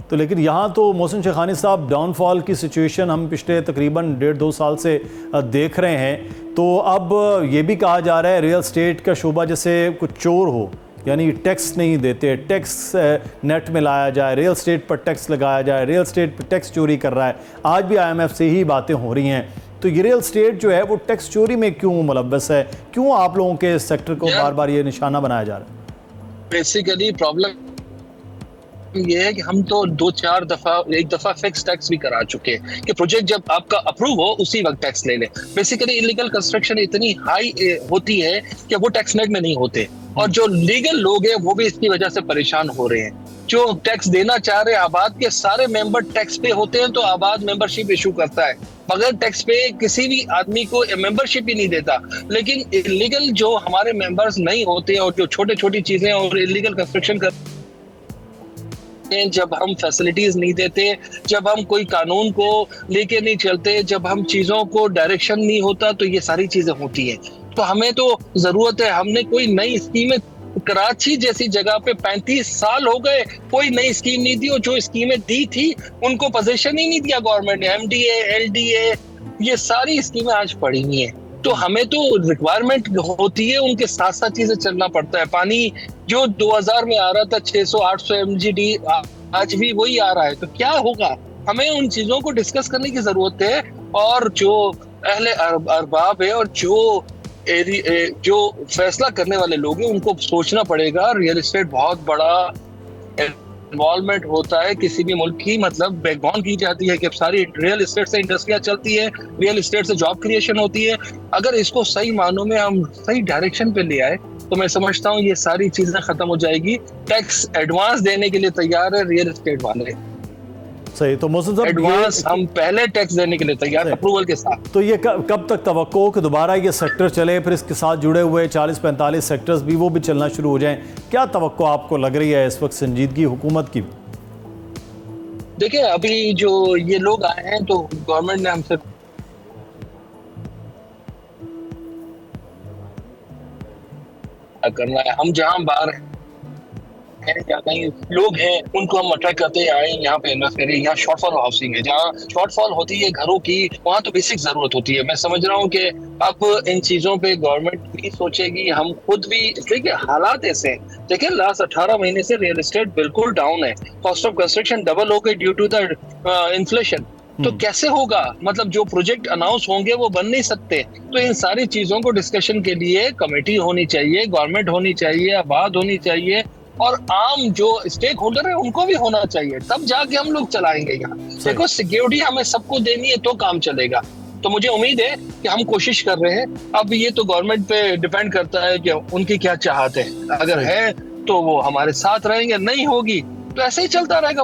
तो लेकिन यहाँ तो मोहसिन शेखानी साहब, डाउनफॉल की सिचुएशन हम पिछले तकरीबन 1.5-2 साल से देख रहे हैं। तो अब ये भी कहा जा रहा है रियल एस्टेट का शोबा जैसे कुछ चोर हो, यानी टैक्स नहीं देते, टैक्स नेट में लाया जाए, रियल एस्टेट पर टैक्स लगाया जाए, रियल एस्टेट पर टैक्स चोरी कर रहा है। आज भी IMF से ही बातें हो रही हैं। तो ये रियल एस्टेट जो है वो टैक्स चोरी में क्यों मुलव्वस है? क्यों आप लोगों के सेक्टर को बार बार ये निशाना बनाया जा रहा है? बेसिकली प्रॉब्लम ये है कि हम तो 2-4 दफा, एक दफा फिक्स टैक्स भी करा चुके हैं कि प्रोजेक्ट जब आपका अप्रूव हो उसी वक्त टैक्स ले ले। बेसिकली इलीगल कंस्ट्रक्शन इतनी हाई होती है कि वो टैक्स नेट में नहीं होते, और जो लीगल लोग हैं वो भी इसकी वजह से परेशान हो रहे हैं। जो टैक्स देना चाह रहे हैं, आबाद के सारे मेंबर टैक्स पे होते हैं तो आबाद मेंबरशिप इशू करता है, बगैर टैक्स पे किसी भी आदमी को मेंबरशिप ही नहीं देता। लेकिन इलीगल जो हमारे मेंबर्स नहीं होते और जो छोटे छोटी चीजें और इलीगल कंस्ट्रक्शन कर, जब हम फैसिलिटीज नहीं देते, जब हम कोई कानून को लेके नहीं चलते, जब हम चीजों को डायरेक्शन नहीं होता, तो ये सारी चीजें होती है। तो हमें तो जरूरत है, हमने कोई नई स्कीमें, कराची जैसी जगह पे 35 साल हो गए कोई नई स्कीम नहीं दी, और जो स्कीमें दी थी उनको पोजीशन ही नहीं दिया गवर्नमेंट ने। MDA, LDA, ये सारी स्कीमें आज पड़ी हुई हैं। तो हमें तो रिक्वायरमेंट होती है, उनके साथ साथ चीजें चलना पड़ता है। पानी जो 2000 में आ रहा था 600-800 MGD, आज भी वही आ रहा है। तो क्या होगा? हमें उन चीजों को डिस्कस करने की जरूरत है, और जो अहले अरबाब है और जो फैसला करने वाले लोग हैं उनको सोचना पड़ेगा। रियल एस्टेट बहुत बड़ा इन्वॉल्वमेंट होता है किसी भी मुल्क की, मतलब बैकबोन की जाती है कि सारी रियल एस्टेट से इंडस्ट्रियां चलती है, रियल एस्टेट से जॉब क्रिएशन होती है। अगर इसको सही मानों में हम सही डायरेक्शन पे ले आए तो मैं समझता हूँ ये सारी चीजें खत्म हो जाएगी। टैक्स एडवांस देने के लिए तैयार है रियल एस्टेट वाले। सही। तो मोहसिन साहब, एडवांस हम पहले टैक्स देने के लिए तैयार, अप्रूवल के साथ। तो ये कब तक तवक्को हो कि दोबारा ये सेक्टर चले, फिर इसके साथ जुड़े हुए 40-45 सेक्टर्स भी वो भी चलना शुरू हो जाएं? क्या तवक्को आपको लग रही है इस वक्त संजीदगी हुकूमत की? देखिए, अभी जो ये लोग आए हैं तो गवर्नमेंट ने हमसे करना है। हम जहाँ बाहर हैं या कहीं लोग हैं उनको हम अट्रैक्ट करते हैं, आए यहाँ पे इन्वेस्ट करें। यहाँ शॉर्टफॉल हाउसिंग है, जहाँ शॉर्टफॉल होती है घरों की, वहाँ तो बेसिक जरूरत होती है। मैं समझ रहा हूँ कि अब इन चीजों पे गवर्नमेंट भी सोचेगी, हम खुद भी। देखिए हालात ऐसे हैं, देखिए लास्ट 18 महीने से रियल एस्टेट बिल्कुल डाउन है, कॉस्ट ऑफ कंस्ट्रक्शन डबल हो गई ड्यू टू द इन्फ्लेशन। तो कैसे होगा? मतलब जो प्रोजेक्ट अनाउंस होंगे वो बन नहीं सकते। तो इन सारी चीजों को डिस्कशन के लिए कमेटी होनी चाहिए, गवर्नमेंट होनी चाहिए, आबाद होनी चाहिए, और आम जो स्टेक होल्डर है उनको भी होना चाहिए, तब जाके हम लोग चलाएंगे। यहाँ देखो सिक्योरिटी हमें सबको देनी है तो काम चलेगा। तो मुझे उम्मीद है कि हम कोशिश कर रहे हैं। अब ये तो गवर्नमेंट पे डिपेंड करता है कि उनकी क्या चाहते हैं। अगर है तो वो हमारे साथ रहेंगे, नहीं होगी तो ऐसे ही चलता रहेगा।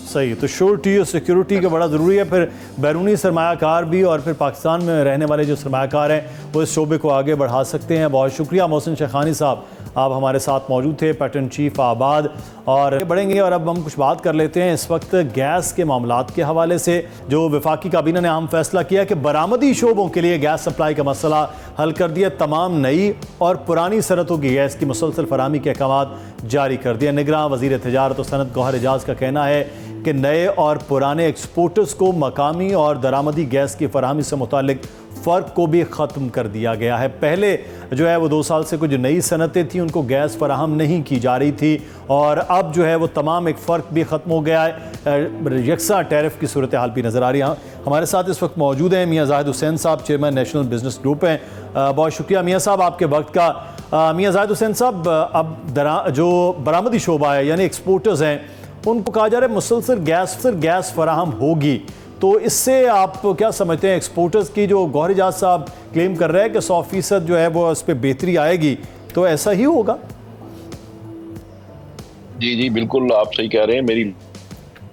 सही। तो श्योरिटी और सिक्योरिटी का बड़ा ज़रूरी है। फिर बैरूनी सरमायाकार भी और फिर पाकिस्तान में रहने वाले जो सरमायाकार हैं वो इस शोबे को आगे बढ़ा सकते हैं। बहुत शुक्रिया मोहसिन शेखानी साहब, आप हमारे साथ मौजूद थे, पैटर्न चीफ आबाद। और बढ़ेंगे और अब हम कुछ बात कर लेते हैं इस वक्त गैस के मामलात के हवाले से। जो वफाकी काबीना ने अहम फैसला किया कि बरामदी शोबों के लिए गैस सप्लाई का मसला हल कर दिया, तमाम नई और पुरानी सनतों की गैस की मुसलसल फराहमी के अहकाम जारी कर दिया। निगरान वज़ीर तिजारत और सनत गौहर एजाज का कहना है कि नए और पुराने एक्सपोर्टर्स को मकामी और दरामदी गैस की फराहमी से मुतालिक फ़र्क को भी ख़त्म कर दिया गया है। पहले जो है वो 2 साल से कुछ नई सनतें थी, उनको गैस फराहम नहीं की जा रही थी, और अब जो है वो तमाम एक फ़र्क भी ख़त्म हो गया है। यकसा टैरिफ की सूरत हाल भी नज़र आ रही है। हमारे साथ इस वक्त मौजूद हैं मियाँ जाहिद हुसैन साहब, चेयरमैन नेशनल बिजनेस ग्रुप हैं। बहुत शुक्रिया मियाँ साहब आपके वक्त का। मियाँ जाहिद हुसैन साहब, अब जो बरामदी शोबा है यानी एक्सपोर्टर्स हैं उनको कहा जा रहा है मुसलसल गैस फराहम होगी, तो इससे आप क्या समझते हैं? एक्सपोर्टर्स की जो गौहर एजाज साहब क्लेम कर रहे हैं कि 100% जो है वो इस पर बेहतरी आएगी, तो ऐसा ही होगा? जी बिल्कुल आप सही कह रहे हैं। मेरी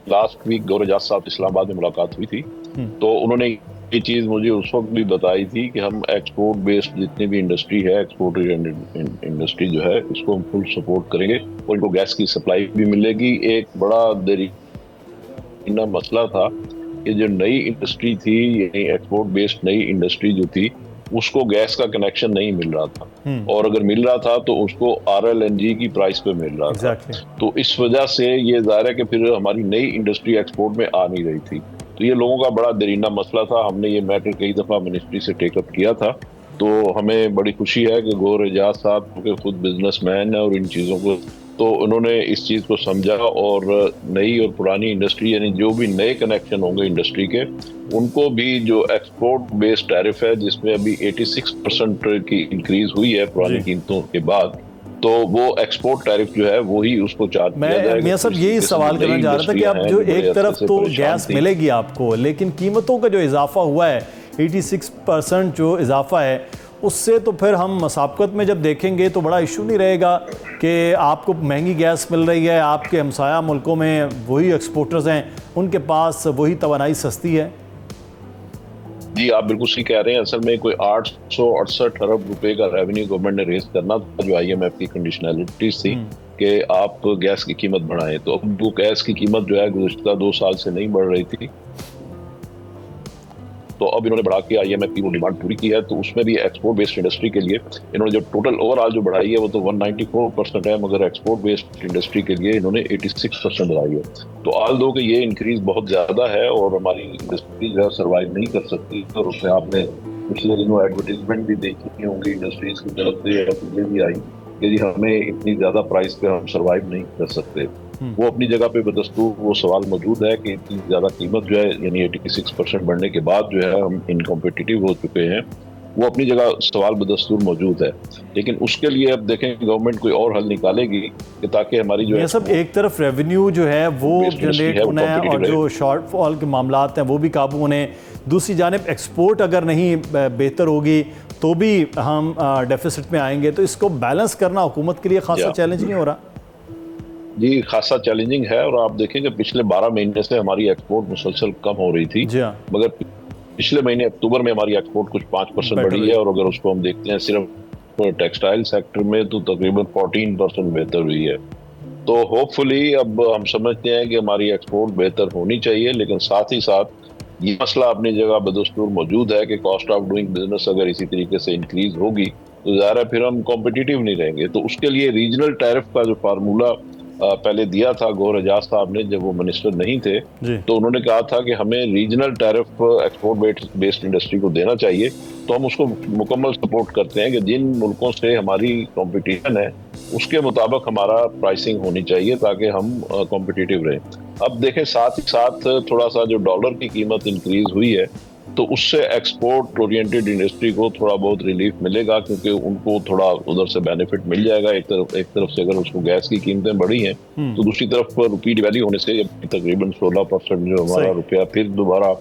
लास्ट वीक गौहर एजाज साहब इस्लामाबाद में मुलाकात हुई थी, तो उन्होंने ये चीज़ मुझे उस वक्त भी बताई थी कि हम एक्सपोर्ट बेस्ड जितनी भी इंडस्ट्री है, एक्सपोर्ट इंडस्ट्री जो है, इसको हम फुल सपोर्ट करेंगे और इनको गैस की सप्लाई भी मिलेगी। एक बड़ा देरीना मसला था कि जो नई इंडस्ट्री थी, यानी एक्सपोर्ट बेस्ड नई इंडस्ट्री जो थी, उसको गैस का कनेक्शन नहीं मिल रहा था, और अगर मिल रहा था तो उसको RLNG की प्राइस पे मिल रहा था। तो इस वजह से ये जाहिर है कि फिर हमारी नई इंडस्ट्री एक्सपोर्ट में आ नहीं रही थी। तो ये लोगों का बड़ा दरीना मसला था। हमने ये मैटर कई दफ़ा मिनिस्ट्री से टेकअप किया था। तो हमें बड़ी खुशी है कि गौहर एजाज साहब, क्योंकि खुद बिजनेसमैन है और इन चीज़ों को, तो उन्होंने इस चीज़ को समझा और नई और पुरानी इंडस्ट्री, यानी जो भी नए कनेक्शन होंगे इंडस्ट्री के, उनको भी जो एक्सपोर्ट बेस्ड टैरिफ है, जिसमें अभी 86% की इंक्रीज हुई है पुरानी कीमतों के बाद, तो वो एक्सपोर्ट टैरिफ जो है वही उसको चार्ज किया जाएगा। मैं सब यही सवाल करना चाह रहा था कि अब जो एक तरफ तो गैस मिलेगी आपको, लेकिन कीमतों का जो इजाफा हुआ है 86% जो इजाफा है, उससे तो फिर हम मसाबकत में जब देखेंगे तो बड़ा इशू नहीं रहेगा कि आपको महंगी गैस मिल रही है, आपके हमसाया मुल्कों में वही एक्सपोर्टर्स हैं, उनके पास वही तवानाई सस्ती है। जी आप बिल्कुल सही कह रहे हैं। असल में कोई 868 अरब रुपए का रेवेन्यू गवर्नमेंट ने रेज करना था, जो IMF की कंडीशनैलिटीज थी कि आप गैस की कीमत बढ़ाएं। तो अब वो गैस की कीमत जो है गुज़िश्ता 2 साल से नहीं बढ़ रही थी, तो अब इन्होंने बढ़ा के IMF की वो डिमांड पूरी की है। तो उसमें भी एक्सपोर्ट बेस्ड इंडस्ट्री के लिए इन्होंने जो टोटल ओवरऑल जो बढ़ाई है वो तो 194% है, मगर एक्सपोर्ट बेस्ड इंडस्ट्री के लिए इन्होंने 86% बढ़ाई है। तो ऑल दो कि ये इंक्रीज बहुत ज़्यादा है और हमारी इंडस्ट्री जो है सर्वाइव नहीं कर सकती। और उसमें आपने पिछले दिनों एडवर्टीजमेंट भी देखी होंगी इंडस्ट्रीज की तरफ से, या भी आई कि जी हमें इतनी ज़्यादा प्राइस पे हम सर्वाइव नहीं कर सकते। वो अपनी जगह पे बदस्तूर वो सवाल मौजूद है कि इतनी ज़्यादा कीमत जो है, यानी 86% बढ़ने के बाद जो है हम इनकम्पिटिटिव हो चुके हैं, वो अपनी जगह सवाल बदस्तूर मौजूद है। लेकिन उसके लिए अब देखें गवर्नमेंट कोई और हल निकालेगी कि ताकि हमारी जो है सब एक तरफ रेवेन्यू जो है वो जनरेट होना है और जो शॉर्टफॉल के मामलात हैं वो भी काबू होने, दूसरी जानिब एक्सपोर्ट अगर नहीं बेहतर होगी तो भी हम डेफिसिट में आएंगे। तो इसको बैलेंस करना हुकूमत के लिए खासा चैलेंज नहीं हो रहा? जी खासा चैलेंजिंग है। और आप देखेंगे पिछले 12 महीने से हमारी एक्सपोर्ट मुसलसल कम हो रही थी, मगर पिछले महीने अक्टूबर में हमारी एक्सपोर्ट कुछ 5% बढ़ी है। और अगर उसको हम देखते हैं सिर्फ टेक्सटाइल सेक्टर में तो तकरीबन 14% बेहतर हुई है। तो होपफुली अब हम समझते हैं कि हमारी एक्सपोर्ट बेहतर होनी चाहिए, लेकिन साथ ही साथ ये मसला अपनी जगह बदस्तूर मौजूद है कि कॉस्ट ऑफ डूइंग बिजनेस अगर इसी तरीके से इंक्रीज होगी तो ज़ाहिर है फिर हम कॉम्पिटिटिव नहीं रहेंगे। तो उसके लिए रीजनल टैरिफ का जो फार्मूला पहले दिया था गौहर एजाज साहब ने, जब वो मिनिस्टर नहीं थे, तो उन्होंने कहा था कि हमें regional tariff export based industry को देना चाहिए। तो हम उसको मुकम्मल सपोर्ट करते हैं कि जिन मुल्कों से हमारी कंपटीशन है उसके मुताबिक हमारा प्राइसिंग होनी चाहिए ताकि हम कॉम्पिटिटिव रहें। अब देखें साथ ही साथ थोड़ा सा जो डॉलर की कीमत इंक्रीज हुई है तो उससे एक्सपोर्ट ओरिएंटेड इंडस्ट्री को थोड़ा बहुत रिलीफ मिलेगा, क्योंकि उनको थोड़ा उधर से बेनिफिट मिल जाएगा। एक तरफ से अगर उसको गैस की कीमतें बढ़ी हैं तो दूसरी तरफ रुपये डिवैल्यू होने से तकरीबन 16% जो हमारा रुपया फिर दोबारा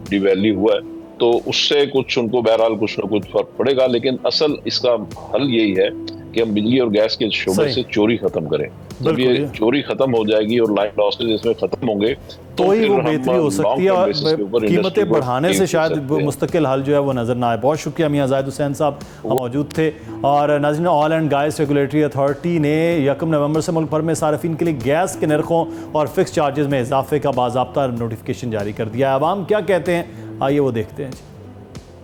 डिवैल्यू हुआ है, तो उससे कुछ उनको बहरहाल कुछ ना कुछ फर्क पड़ेगा। लेकिन असल इसका हल यही है कि हम बिजली और गैस के शोबे से चोरी खत्म करें। जब ये चोरी खत्म हो जाएगी और लाइन लॉसेज इसमें खत्म होंगे तो ही वो बेहतरी हो सकती है और कीमतें बढ़ाने से शायद मुस्तकिल हल जो है वो नजर ना आए। बहुत शुक्रिया मियां जाहिद हुसैन साहब मौजूद थे। और नाज़रीन, oil and gas regulatory authority ने 1 नवंबर से मुल्क भर में सार्फिन के लिए गैस के नरखों और फिक्स चार्जेस में इजाफे का बाज़ाब्ता नोटिफिकेशन जारी कर दिया है। अवाम क्या कहते हैं, आइए वो देखते हैं।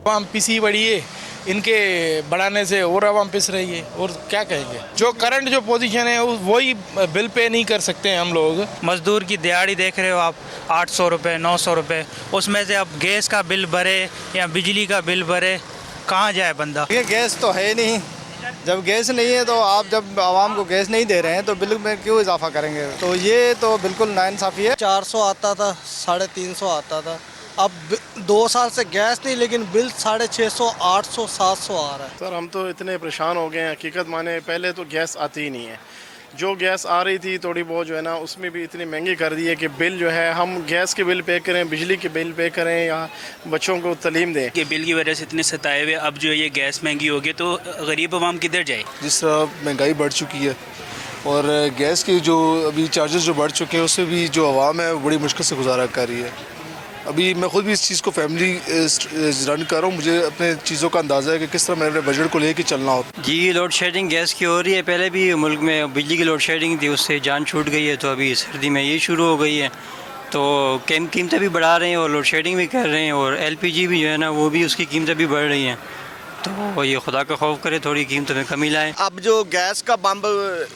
अवाम पिसी बढ़ी है, इनके बढ़ाने से और अवाम पिस रही है, और क्या कहेंगे। जो करंट जो पोजीशन है वही बिल पे नहीं कर सकते हैं हम लोग। मजदूर की दिहाड़ी देख रहे हो आप, 800 रुपये 900 रुपये, उसमें से अब गैस का बिल भरे या बिजली का बिल भरे, कहाँ जाए बंदा। ये गैस तो है नहीं, जब गैस नहीं है तो आप जब आवाम को गैस नहीं दे रहे हैं तो बिल में क्यों इजाफा करेंगे। तो ये तो बिल्कुल नाइंसाफ़ी है। 400 आता था, 350 आता था, अब 2 साल से गैस नहीं, लेकिन बिल 650, 800, 700 आ रहा है। सर हम तो इतने परेशान हो गए हैं, हकीकत माने पहले तो गैस आती ही नहीं है। जो गैस आ रही थी थोड़ी बहुत जो है ना, उसमें भी इतनी महंगी कर दी है कि बिल जो है हम गैस के बिल पे करें, बिजली के बिल पे करें या बच्चों को तालीम दें। कि बिल की वजह से इतने सताए हुए, अब जो ये गैस महंगी होगी तो गरीब आवाम किधर जाए। जिस तरह महंगाई बढ़ चुकी है और गैस के जो अभी चार्जेस जो बढ़ चुके हैं, उससे भी जो आवाम है बड़ी मुश्किल से गुजारा कर रही है। अभी मैं खुद भी इस चीज़ को फैमिली रन कर रहा हूँ, मुझे अपने चीज़ों का अंदाज़ा है कि किस तरह मेरे बजट को लेके चलना होता। जी लोड शेडिंग गैस की हो रही है, पहले भी मुल्क में बिजली की लोड शेडिंग थी, उससे जान छूट गई है, तो अभी सर्दी में ये शुरू हो गई है। तो कीमतें भी बढ़ा रहे हैं और लोड शेडिंग भी कर रहे हैं, और LPG भी जो है ना वो भी उसकी कीमतें भी बढ़ रही हैं। तो ये खुदा का खौफ करे थोड़ी कीमतों में कमी लाए। अब जो गैस का बम्ब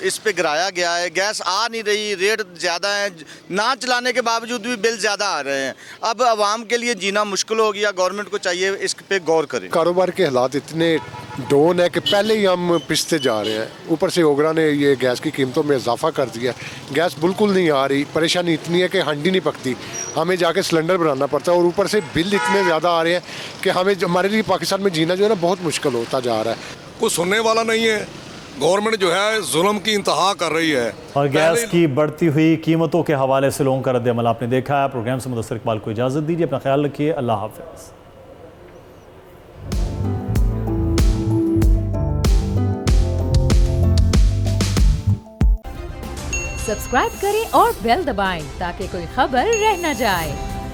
इस पे गिराया गया है, गैस आ नहीं रही, रेट ज़्यादा है, ना चलाने के बावजूद भी बिल ज़्यादा आ रहे हैं। अब आवाम के लिए जीना मुश्किल हो गया, गवर्नमेंट को चाहिए इस पे गौर करे। कारोबार के हालात इतने डाउन है कि पहले ही हम पिसते जा रहे हैं। ऊपर से ओगरा ने ये गैस की कीमतों में इजाफा कर दिया, गैस बिल्कुल नहीं आ रही, परेशानी इतनी है कि हंडी नहीं पकती, हमें जाके सिलेंडर बनाना पड़ता है, और ऊपर से बिल इतने ज़्यादा आ रहे हैं कि हमें हमारे लिए पाकिस्तान में जीना जो है ना बहुत मुश्किल होता जा रहा है। कुछ सुनने वाला नहीं है, गवर्नमेंट जो है जुल्म की इंतहा कर रही है। और गैस की बढ़ती हुई कीमतों के हवाले से लोगों का रद्द-ए-अमल आपने देखा है। प्रोग्राम से मुदस्सिर इकबाल को इजाज़त दीजिए, अपना ख्याल रखिए, अल्लाह हाफ़िज़। सब्सक्राइब करें और बेल दबाएं ताकि कोई खबर रह न जाए।